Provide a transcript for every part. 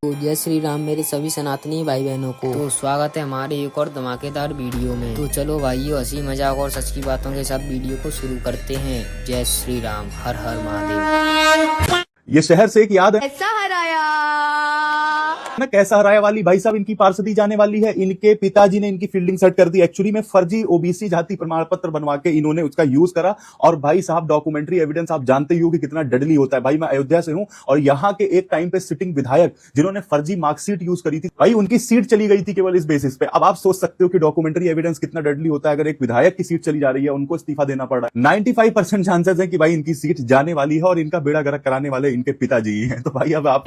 तो जय श्री राम मेरे सभी सनातनी भाई बहनों को। तो स्वागत है हमारे एक और धमाकेदार वीडियो में। तो चलो भाइयों, हंसी मजाक और सच की बातों के साथ वीडियो को शुरू करते हैं। जय श्री राम, हर हर महादेव। ये शहर से एक याद है कैसा हराया ना, कैसा हराया वाली भाई साहब इनकी पार्षदी जाने वाली है। इनके पिताजी ने इनकी फील्डिंग सेट कर दी। एक्चुअली में फर्जी ओबीसी जाति प्रमाण पत्र बनवा के इन्होंने उसका यूज करा। और भाई साहब डॉक्यूमेंट्री एविडेंस आप जानते ही हो कि कितना डेडली होता है। भाई मैं अयोध्या से हूं और यहाँ के एक टाइम पे सिटिंग विधायक जिन्होंने फर्जी मार्कशीट यूज करी थी, भाई उनकी सीट चली गई थी केवल इस बेसिस पे। अब आप सोच सकते हो कि डॉक्यूमेंट्री एविडेंस कितना डेडली होता है। अगर एक विधायक की सीट चली जा रही है, उनको इस्तीफा देना पड़ रहा है। 95% चांसेस है कि भाई इनकी सीट जाने वाली है और इनका बेड़ा गर्क कराने वाले इनके पिताजी ही हैं। तो भाई अब आप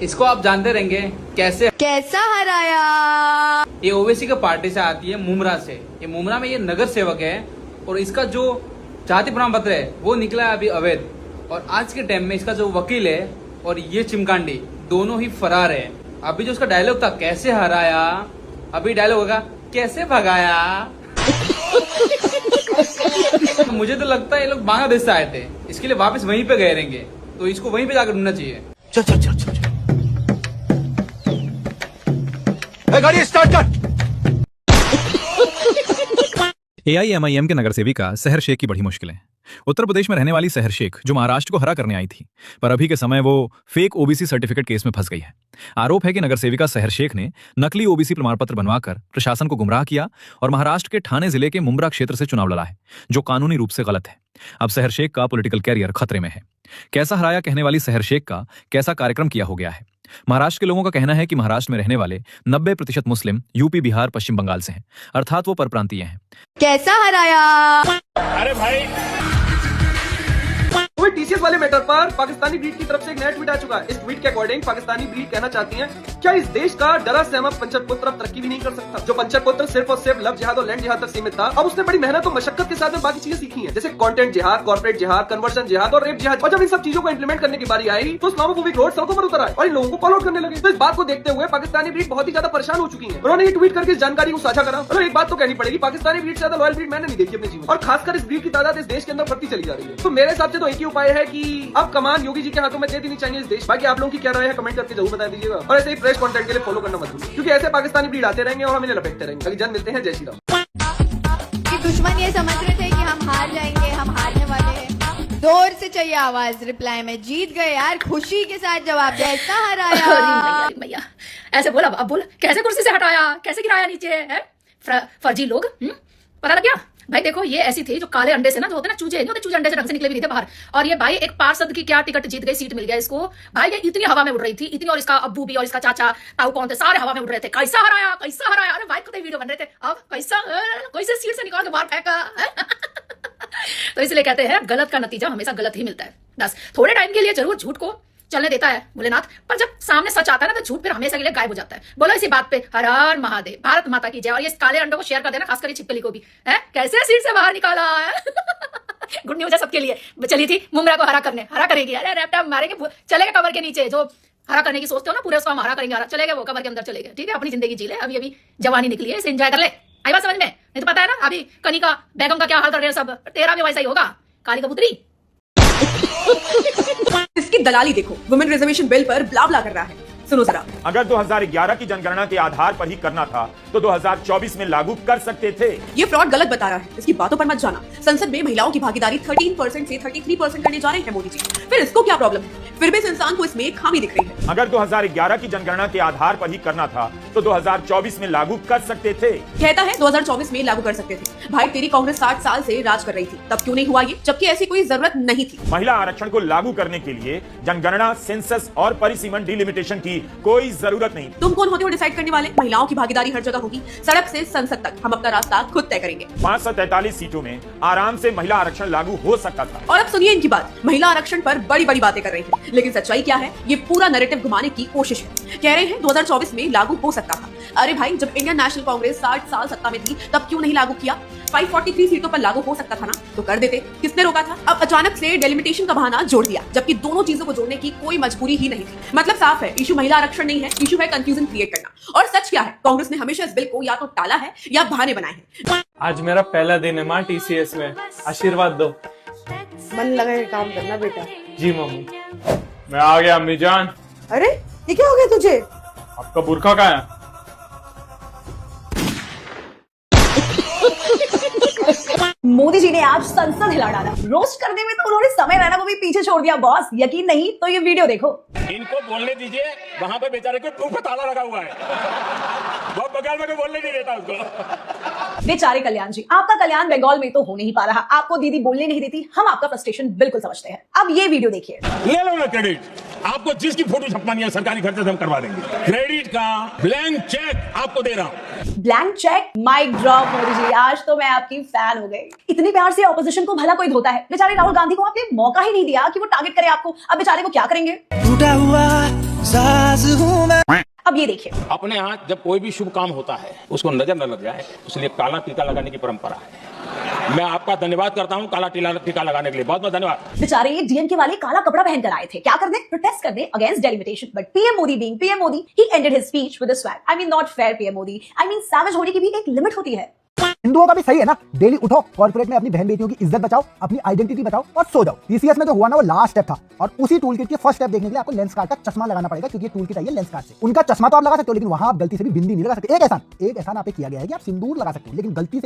इसको आप जानते रहेंगे कैसे कैसा हराया। ये ओवैसी के पार्टी से आती है, मुमरा से। ये मुमरा में ये नगर सेवक है और इसका जो जाति प्रमाण पत्र है वो निकला है अभी अवैध। और आज के टाइम में इसका जो वकील है और ये चिमकांडी दोनों ही फरार है। अभी जो उसका डायलॉग था कैसे हराया, अभी डायलॉग होगा कैसे भगाया। तो मुझे तो लगता है ये लोग बांग्लादेश से आए थे, इसके लिए वापस वहीं पे गए रहेंगे। तो इसको वहीं पे जाकर ढूंढना चाहिए। चल चल चल चल गाड़ी स्टार्ट कर। AIMIM के नगर सेविका सहर शेख की बड़ी मुश्किलें। उत्तर प्रदेश में रहने वाली सहर शेख जो महाराष्ट्र को हरा करने आई थी, पर अभी के समय वो फेक ओबीसी सर्टिफिकेट केस में फंस गई है। आरोप है कि नगर सेविका सहर शेख ने नकली ओबीसी प्रमाण पत्र बनवाकर प्रशासन को गुमराह किया और महाराष्ट्र के ठाणे जिले के मुंब्रा क्षेत्र से चुनाव लड़ा है, जो कानूनी रूप से गलत है। अब सहर शेख का पॉलिटिकल कैरियर खतरे में है। कैसा हराया कहने वाली सहर शेख का कैसा कार्यक्रम किया हो गया है। महाराष्ट्र के लोगों का कहना है कि महाराष्ट्र में रहने वाले 90% मुस्लिम यूपी, बिहार, पश्चिम बंगाल से हैं, अर्थात वो परप्रांतीय हैं। कैसा हराया। अरे भाई टीसीएस वाले मैटर पर पाकिस्तानी ब्रीड की तरफ से एक नया ट्वीट आ चुका है। इस ट्वीट के अकॉर्डिंग पाकिस्तानी ब्रीड कहना चाहती हैं, क्या इस देश का डरा सहमा पंचर पुत्र अब तरक्की भी नहीं कर सकता। जो पंचर पुत्र सिर्फ और सिर्फ लव जिहाद और लैंड जिहाद तक सीमित था, अब उसने बड़ी मेहनत और मशक्कत के साथ में बाकी चीजें सीखी हैं, जैसे कंटेंट जिहाद, कॉर्पोरेट जिहाद, कन्वर्शन जिहाद और रेप जिहाद। और जब इन सब चीजों को इंप्लीमेंट करने की बारी आई तो इस्लामोफोबिक रोड सड़कों पर उतर आए और इन लोगों को फॉलो आउट करने लगे। तो इस बात को देखते हुए पाकिस्तानी ब्रीड बहुत ही ज्यादा परेशान हो चुकी है। उन्होंने ये ट्वीट करके इस जानकारी को साझा करा। और एक बात तो कहनी पड़ेगी, पाकिस्तानी ब्रीड से ज्यादा लॉयल ब्रीड मैंने नहीं देखी अपने जीवन, और खासकर इस ब्रीड की तादाद इस देश के अंदर बढ़ती चली जा रही है। तो मेरे हिसाब से तो एक ही उपाय है कि अब कमान योगी जी के हाथों में दे देनी चाहिए इस देश। बाकी आप लोगों की क्या राय है कमेंट करके जरूर बता दीजिएगा। और ऐसे ही फ्रेश कंटेंट के लिए फॉलो करना मत भूलिए, क्योंकि ऐसे पाकिस्तानी ब्रीड आते रहेंगे और हम इन्हें लपेटते रहेंगे। अभी जन मिलते हैं। जय श्री राम। कि दुश्मन ये समझ रहे थे कि हम हार जाएंगे, हम हारने वाले हैं। जोर से चाहिए आवाज रिप्लाई में। जीत गए यार, खुशी के साथ जवाब। कैसा हराया। भैया ऐसे बोला, अब बोल कैसे कुर्सी से हटाया, कैसे गिराया नीचे है। फर्जी लोग पता लग गया भाई। देखो ये ऐसी थी जो काले अंडे से ना, जो होते ना चूजे, नहीं होते चूजे अंडे से ढंग से निकले भी नहीं थे बाहर। और ये भाई एक पार्षद की क्या टिकट जीत गई, सीट मिल गया इसको। भाई ये इतनी हवा में उड़ रही थी, इतनी, और इसका अब्बू भी और इसका चाचा ताऊ कौन थे, सारे हवा में उड़ रहे थे। कैसा हराया, कैसा हराया। अरे भाई खुद वीडियो बन रहे थे, अब कैसे सीट से निकाल के बाहर फेंका। तो इसलिए कहते हैं गलत का नतीजा हमेशा गलत ही मिलता है। बस थोड़े टाइम के लिए जरूर झूठ को चलने देता है भोलेनाथ, पर जब सामने सच आता है ना तो झूठ फिर हमेशा के लिए गायब हो जाता है। बोलो इसी बात पे हर हर महादेव, भारत माता की जय। और ये काले अंडों को शेयर कर देना, खासकर छिपकली को भी है। कैसे सीट से बाहर निकाला है। गुड न्यूज है सबके लिए। चली थी मुमरा को हरा करने, हरा करेगी। अरे रैपटा मारेंगे, चलेगा कवर के नीचे। जो हरा करने की सोचते हो ना, पूरे उसको हम हरा करेंगे, चलेगा वो कवर के अंदर चलेगा। ठीक है, अपनी जिंदगी जी ले। अभी अभी जवानी निकली है, इसे एंजॉय कर ले। आई बात समझ में? नहीं तो पता है ना अभी कनिका बेगम का क्या हाल कर रहे हैं सब। तेरा भी वैसा ही होगा, काली कबूतरी। इसकी दलाली देखो, वुमेन रिजर्वेशन बिल पर ब्ला ब्ला कर रहा है। सुनो जरा, अगर 2011 की जनगणना के आधार पर ही करना था तो 2024 में लागू कर सकते थे। ये फ्रॉड गलत बता रहा है, इसकी बातों पर मत जाना। संसद में महिलाओं की भागीदारी 13% से 33% करने जा रहे हैं मोदी जी। फिर इसको क्या प्रॉब्लम है? फिर भी इस इंसान को इसमें एक खामी दिख रही है। अगर 2011 की जनगणना के आधार पर ही करना था तो 2024 में लागू कर सकते थे। कहता है 2024 में लागू कर सकते थे। भाई तेरी कांग्रेस 60 साल से राज कर रही थी, तब क्यों नहीं हुआ ये, जबकि ऐसी कोई जरूरत नहीं थी। महिला आरक्षण को लागू करने के लिए जनगणना, सेंसस और परिसीमन डिलिमिटेशन की कोई जरूरत नहीं। तुम कौन होते हो डिसाइड करने वाले? महिलाओं की भागीदारी हर जगह होगी, सड़क से संसद तक हम अपना रास्ता खुद तय करेंगे। 543 सीटों में आराम से महिला आरक्षण लागू हो सकता था। और अब सुनिए इनकी बात, महिला आरक्षण पर बड़ी बड़ी बातें कर रही है। लेकिन सच्चाई क्या है, ये पूरा नैरेटिव घुमाने की कोशिश है। कह रहे हैं 2024 में लागू हो सकता था। अरे भाई, जब इंडियन नेशनल कांग्रेस 60 साल सत्ता में थी तब क्यों नहीं लागू किया? 543 सीटों पर लागू हो सकता था ना, तो कर देते। किसने रोका था? अब अचानक से डेलिमिटेशन का बहाना जोड़ दिया, जबकि दोनों चीजों को जोड़ने की कोई मजबूरी ही नहीं थी। मतलब साफ है, इशू महिला आरक्षण नहीं है, इशू है कंफ्यूजन क्रिएट करना। और सच क्या है, कांग्रेस ने हमेशा इस बिल को या तो टाला है या बहाने बनाए हैं। आज मेरा पहला दिन है माँ TCS में, आशीर्वाद दो। मन लगा के काम करना बेटा। जी मम्मी। मैं आ गया अम्मी जान। अरे ये क्या हो गया तुझे? आपका बुरखा कहाँ है? मोदी जी ने आज संसद हिला डाला। रोस्ट करने में तो उन्होंने समय रहना को भी पीछे छोड़ दिया बॉस। यकीन नहीं तो ये वीडियो देखो। इनको बोलने दीजिए, वहां पे बेचारे को मुंह पे ताला लगा हुआ है, बहुत बगल में कोई बोलने नहीं देता उसको। बेचारे कल्याण जी, आपका कल्याण बंगाल में तो हो नहीं पा रहा, आपको दीदी बोलने नहीं देती। हम आपका फ्रस्ट्रेशन बिल्कुल समझते हैं। अब ये वीडियो देखिए। ले लो ना क्रेडिट, आपको जिसकी फोटो छपवानी है सरकारी खर्चे से हम करवा देंगे। क्रेडिट का ब्लैंक चेक आपको दे रहा हूँ। Blank cheque, mic drop. Modi ji, आज तो मैं आपकी फैन हो गई। इतनी प्यार से ऑपोजिशन को भला कोई धोता है? बेचारे राहुल गांधी को आपने मौका ही नहीं दिया कि वो टारगेट करे आपको। अब बेचारे को क्या करेंगे? टूटा हुआ साज हूं मैं। अब ये देखिए, अपने यहाँ जब कोई भी शुभ काम होता है उसको नजर न लग जाए, इसलिए काला टीका लगाने की परंपरा है। मैं आपका धन्यवाद करता हूँ काला टीका लगाने के लिए, बहुत बहुत धन्यवाद। बेचारे ये डीएमके वाले काला कपड़ा पहनकर आए थे, क्या करने? प्रोटेस्ट करने against delimitation. But PM Modi being PM Modi, he ended his speech with a swag. I mean not fair PM Modi, I mean savage होने की भी एक लिमिट होती है। हिंदुओं का भी सही है ना, डेली उठो, कॉर्पोरेट में अपनी बहन बेटियों की इज्जत बचाओ, अपनी आइडेंटिटी बचाओ और सो जाओ। TCS में जो हुआ ना वो लास्ट स्टेप था, और उसी टूल किट के फर्स्ट स्टेप देखने के लिए आपको लेंस कार्ड का चश्मा लगाना पड़ेगा, क्योंकि ये टूल किट आई है लेंस कार्ड से। उनका चश्मा तो आप लगा सकते हो, लेकिन वहां आप गलती से भी बिंदी नहीं लगा सकते। एक एहसान आप पे किया गया है कि आप सिंदूर लगा सकते हो, लेकिन गलती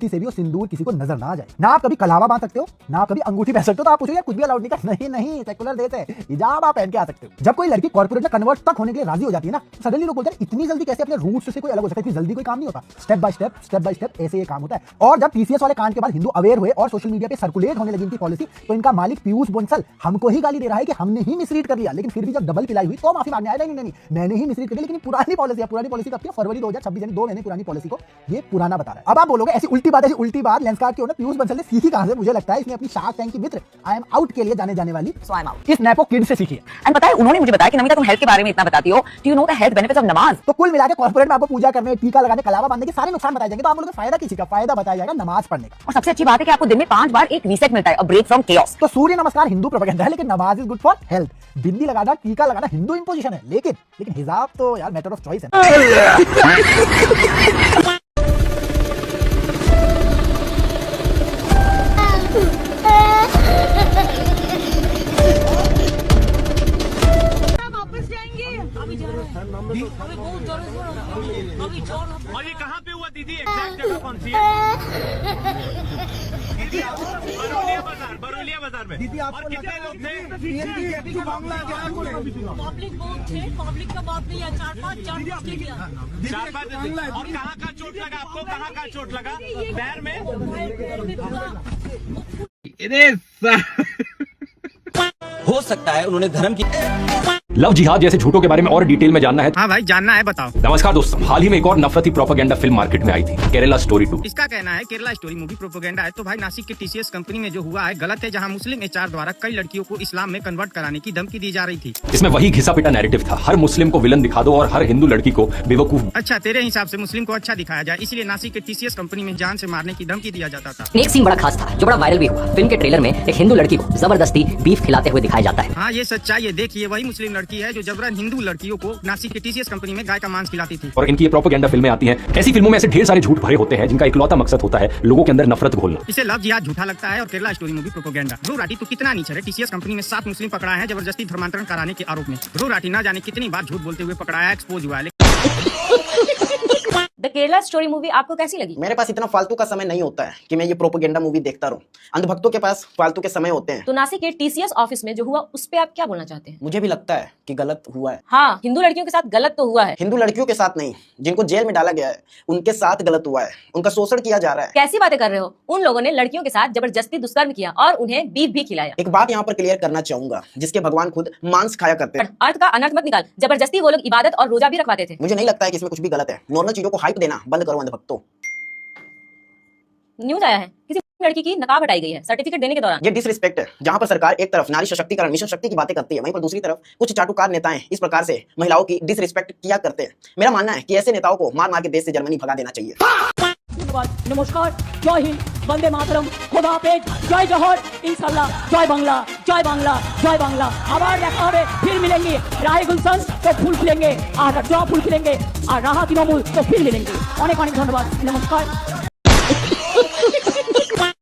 से भी वो सिंदूर किसी को नजर ना आ जाए। ना आप कभी कलावा बांध सकते हो, ना आप कभी अंगूठी पहन सकते हो। तो आप पूछो यार कुछ भी अलाउड नहीं कर? नहीं, सेकुलर देश है, हिजाब आप पहन के आ सकते हो। जब कोई लड़की कॉर्पोरेट में कन्वर्ट तक होने के लिए राजी हो जाती है ना, सडनली लोग बोलते हैं इतनी जल्दी कैसे अपने रूट्स से कोई अलग हो सकता है? इतनी जल्दी कोई काम नहीं होता, स्टेप बाय स्टेप ऐसे ये काम होता है। और जब TCS वाले कांड के बाद हिंदू अवेयर हुए और सोशल मीडिया पे सर्कुलेट होने लगी इनकी पॉलिसी, तो इनका मालिक पीयूष बंसल हमको ही गाली दे रहा है कि हमने ही मिसरीड कर लिया। लेकिन फिर भी जब डबल पिलाई हुई तो माफी मांगने आया, नहीं मैंने ही मिसरीड कर लिया। लेकिन पुरानी पॉलिसी कब थी? फरवरी 2026, यानी 2 महीने पुरानी पॉलिसी को ये पुराना बता रहा है। अब आप बोलोगे ऐसी उल्टी बात लेंस कार्ड की हो ना, पीयूष बंसल ने सीखी कहां से? मुझे लगता है इसने अपनी शार्क टैंक की मित्र आई एम आउट के लिए जाने वाली सो आई एम आउट इस नेपो किड से सीखी है। एंड पता है, उन्होंने मुझे बताया कि नमिता, तुम हेल्थ के बारे में इतना बताती हो, do you know the health benefits of नमाज? तो कुल मिलाकर कॉर्पोरेट में आपको पूजा करने, टीका लगाने, कलावा बांधने के सारे नुकसान बताए जाएंगे। तो आप लोगों को फायदा किसी का? फायदा बताया जाएगा नमाज पढ़ने का। और सबसे अच्छी बात है कि आपको दिन में 5 बार एक रीसेट मिलता है, अ ब्रेक फ्रॉम केओस। तो सूर्य नमस्कार हिंदू प्रोपेगेंडा है, लेकिन नमाज इज गुड फॉर हेल्थ। बिंदी लगाना, टीका लगाना हिंदू इंपोजिशन है, लेकिन हिजाब तो यार मैटर ऑफ चॉइस है। और ये कहाँ पे हुआ दीदी? एग्जैक्ट जगह कौन सी है? बरौलिया बाजार में। दीदी और कितने लोग थे? पब्लिक बहुत थे, पब्लिक का बात नहीं है, 4-5 और कहाँ चोट लगा आपको? कहाँ का चोट लगा? पैर में? हो सकता है उन्होंने धर्म की लव जिहाद जैसे झूठों के बारे में और डिटेल में जानना है? हाँ भाई, जानना है, बताओ। नमस्कार दोस्तों, हाल ही में एक और नफरती प्रोपेगेंडा फिल्म मार्केट में आई थी, केरला स्टोरी 2। इसका कहना है केरला स्टोरी मूवी प्रोपेगेंडा है। तो भाई नासिक के TCS कंपनी में जो हुआ है गलत है, जहां मुस्लिम HR द्वारा कई लड़कियों को इस्लाम में कन्वर्ट कराने की धमकी दी जा रही थी। इसमें वही घिसा पिटा नैरेटिव था, हर मुस्लिम को विलन दिखा दो और हर हिंदू लड़की को बेवकूफ। अच्छा, तेरे हिसाब से मुस्लिम को अच्छा दिखाया जाए, इसलिए नासिक के TCS कंपनी में जान से मारने की धमकी दिया जाता था। एक सीन बड़ा खास था जो बड़ा वायरल भी हुआ। फिल्म के ट्रेलर में एक हिंदू लड़की को जबरदस्ती बीफ खिलाते हुए दिखाया जाता है। हाँ, ये सच्चाई है। देखिए, वही मुस्लिम लड़की है जो जबरन हिंदू लड़कियों को नासिक के TCS कंपनी में गाय का मांस खिलाती थी। और इनकी ये प्रोपेगेंडा फिल्में आती हैं, ऐसी फिल्मों में ऐसे ढेर सारे झूठ भरे होते हैं जिनका इकलौता मकसद होता है लोगों के अंदर नफरत घोलना। इसे लव जिहाद झूठा लगता है और Kerala story movie propaganda. Dhruv Rathee तो कितना नीचे है। TCS कंपनी में 7 मुस्लिम पकड़ाए हैं जबरदस्ती धर्मांतरण कराने के आरोप में। ध्रुव राठी ना जाने कितनी बार झूठ बोलते हुए पकड़ाया, एक्सपोज हुआ है। द केरला स्टोरी मूवी आपको कैसी लगी? मेरे पास इतना फालतू का समय नहीं होता है कि मैं ये प्रोपेगेंडा मूवी देखता रहूं। अंधभक्तों के पास फालतू के समय होते हैं। तो नासिक के TCS ऑफिस में जो हुआ उस पे आप क्या बोलना चाहते हैं? मुझे भी लगता है कि गलत हुआ है। हाँ, हिंदू लड़कियों के साथ गलत तो हुआ है। हिंदू लड़कियों के साथ नहीं, जिनको जेल में डाला गया है उनके साथ गलत हुआ है, उनका शोषण किया जा रहा है। कैसी बातें कर रहे हो? उन लोगों ने लड़कियों के साथ जबरदस्ती दुष्कर्म किया और उन्हें बीफ भी खिलाया। एक बात यहाँ पर क्लियर करना चाहूंगा, जिसके भगवान खुद मांस खाया करते हैं। अर्थ का अनर्थ मत निकाल। जबरदस्ती वो लोग इबादत और रोजा भी रखवाते थे। मुझे नहीं लगता है कि इसमें कुछ भी गलत है। नॉर्मल चीजों को हाइप देना बंद करो अंधभक्तों। न्यूज आया है किसी लड़की की नकाब हटाई गई है सर्टिफिकेट देने के दौरान। ये डिसरिस्पेक्ट है, जहां पर सरकार एक तरफ नारी सशक्तिकरण मिशन शक्ति की बातें करती है, वहीं पर दूसरी तरफ कुछ चाटुकार नेताएं इस प्रकार से महिलाओं की डिसरिस्पेक्ट किया करते हैं। मेरा मानना है कि ऐसे नेताओं को मार मार के देश से जर्मनी भगा देना चाहिए। नमस्कार, जय हिंद, वंदे मातरम, खुदा हाफिज, जय जोहर, इंशाल्लाह, जय बांग्ला, जय बांग्ला, जय बांग्ला। आवाज দেখা হবে, फिर मिलेंगे। राहे गुलशन तो फूल खिलेंगे, और जो फूल खिलेंगे, और राहा तृणमूल तो फिर मिलेंगे। अनेक अनेक धन्यवाद, नमस्कार।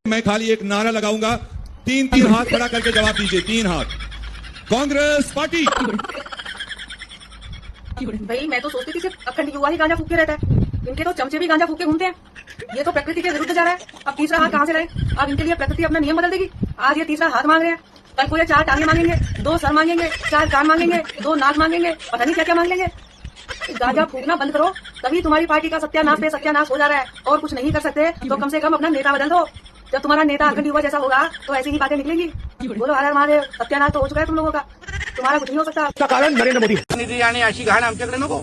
मैं खाली एक नारा लगाऊंगा, तीन तीन हाथ खड़ा करके जवाब दीजिए। तीन हाथ, कांग्रेस पार्टी। भाई मैं तो सोचती थी सिर्फ अखंड युवा ही गांजा फूक के रहता है, इनके तो चमचे भी गांजा फूक के घूमते हैं। ये तो प्रकृति के विरुद्ध जा रहा है। अब तीसरा हाथ कहाँ से लाए? अब इनके लिए प्रकृति अपना नियम बदल देगी। आज ये तीसरा हाथ मांग रहे हैं, कल को ये 4 टांगे मांगेंगे, 2 सर मांगेंगे, 4 कान मांगेंगे, 2 नाक मांगेंगे, पता नहीं क्या क्या मांग लेंगे। गांजा फूकना बंद करो, तभी तुम्हारी पार्टी का सत्यानाश हो जा रहा है। और कुछ नहीं कर सकते तो कम से कम अपना नेता बदल दो। जब तुम्हारा नेता अखंड युवा जैसा होगा तो ऐसी ही बातें निकलेंगी। बोलो हर हर महादेव, सत्यानाश तो हो चुका है तुम लोगों का, तुम्हारा कुछ नहीं हो सकता। कारण नरेंद्र मोदी निधी आणि अशी घाण आमच्याकडे नको।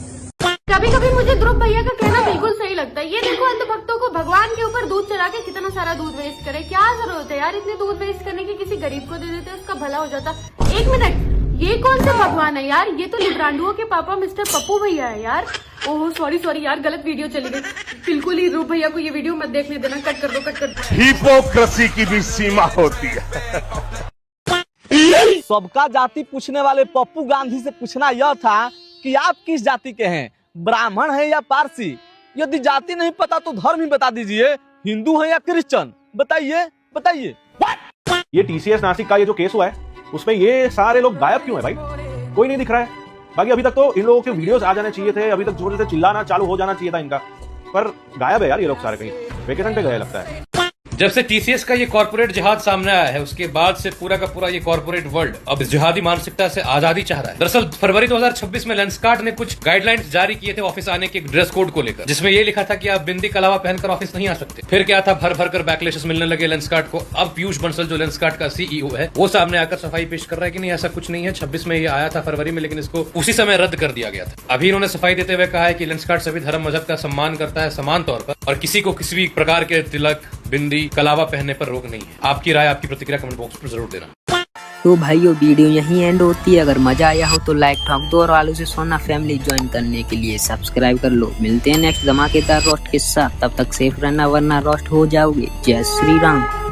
कभी कभी मुझे ध्रुव भैया का कहना बिल्कुल सही लगता है। ये देखो अंधभक्तों को भगवान के ऊपर दूध चढ़ा के कितना सारा दूध वेस्ट करे, क्या जरूरत है यार इतने दूध वेस्ट करने की? किसी गरीब को दे देते उसका भला हो जाता। 1 मिनट, ये कौन से भगवान है यार? ये तो लिब्रांडुओं के पापा मिस्टर पप्पू भैया है यार। ओह सॉरी यार, गलत वीडियो चली गई। बिल्कुल ही ध्रुव भैया को ये वीडियो मत देखने देना, कट कर दो। हिपोक्रेसी की भी सीमा होती है। सबका जाति पूछने वाले पप्पू गांधी से पूछना यह था कि आप किस जाति के हैं, ब्राह्मण है या पारसी? यदि जाति नहीं पता तो धर्म ही बता दीजिए, हिंदू है या क्रिश्चियन? बताइए। ये टीसीएस नासिक का ये जो केस हुआ है उसमें ये सारे लोग गायब क्यों है भाई? कोई नहीं दिख रहा है। बाकी अभी तक तो इन लोगों के वीडियोस आ जाने चाहिए थे, अभी तक जोर से चिल्लाना चालू हो जाना चाहिए था इनका, पर गायब है यार ये लोग सारे, कहीं वेकेशन पे गए लगता है। जब से टीसीएस का ये कॉर्पोरेट जिहाद सामने आया है उसके बाद से पूरा का पूरा ये कॉर्पोरेट वर्ल्ड अब इस जिहादी मानसिकता से आजादी चाह रहा है। दरअसल फरवरी 2026 में लेंसकार्ट ने कुछ गाइडलाइंस जारी किए थे ऑफिस आने के ड्रेस कोड को लेकर, जिसमें ये लिखा था कि आप बिंदी के अलावा पहनकर ऑफिस नहीं आ सकते। फिर क्या था, भर भर कर बैकलैशेस मिलने लगे लेंसकार्ट को। अब पीयूष बंसल जो लेंसकार्ट का सीईओ है वो सामने आकर सफाई पेश कर रहा है कि नहीं ऐसा कुछ नहीं है। 26 में ये आया था फरवरी में, लेकिन इसको उसी समय रद्द कर दिया गया था। अभी इन्होंने सफाई देते हुए कहा है कि लेंसकार्ट सभी धर्म मजहब का सम्मान करता है समान तौर पर, और किसी को किसी भी प्रकार के तिलक, बिंदी, कलावा पहनने पर रोक नहीं है। आपकी राय, आपकी प्रतिक्रिया कमेंट बॉक्स पर जरूर देना। तो भाइयों वीडियो यहीं एंड होती है। अगर मजा आया हो तो लाइक ठोक दो, और आलू से सोना फैमिली ज्वाइन करने के लिए सब्सक्राइब कर लो। मिलते हैं नेक्स्ट धमाकेदार रोस्ट के साथ, तब तक सेफ रहना वरना रोस्ट हो जाओगे। जय श्री राम।